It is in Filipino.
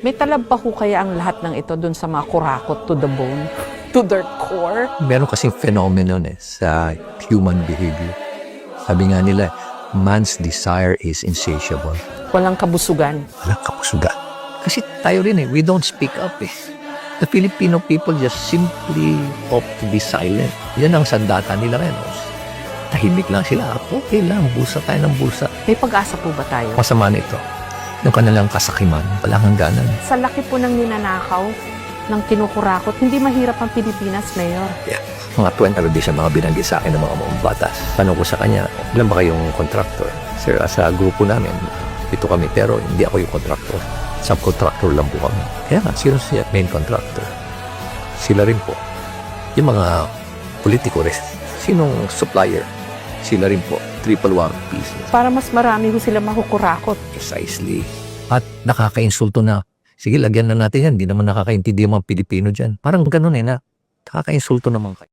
May talab pa ho kaya ang lahat ng ito dun sa mga kurakot to the bone, to their core? Meron kasing phenomenon sa human behavior. Sabi nga nila, man's desire is insatiable. Walang kabusugan. Walang kapusugan. Kasi tayo rin we don't speak up The Filipino people just simply opt to be silent. Yan ang sandata nila rin. Tahimik lang sila. Okay lang, bulsa tayo ng bulsa. May pag-asa po ba tayo? Masama na ito. Yung kanilang kasakiman, walang hangganan. Sa laki po ng ninanakaw, ng kinukurakot, hindi mahirap ang Pilipinas, Mayor. Yeah. Mga 20 di siya mga binanggit sa akin ng mga mambatas. Tanong ko sa kanya, ilan ba kayong contractor? Sir, sa grupo namin, ito kami, pero hindi ako yung contractor. Subcontractor lang po kami. Kaya nga, sino siya main contractor? Sila rin po. Yung mga politiko rin. Sinong supplier? Sila rin po. 111 pieces. Para mas marami ho sila makukurakot. Precisely. At nakaka-insulto na, sige, lagyan na natin yan. Hindi naman nakakaintindi yung mga Pilipino dyan. Parang ganun na. Nakaka-insulto naman kayo.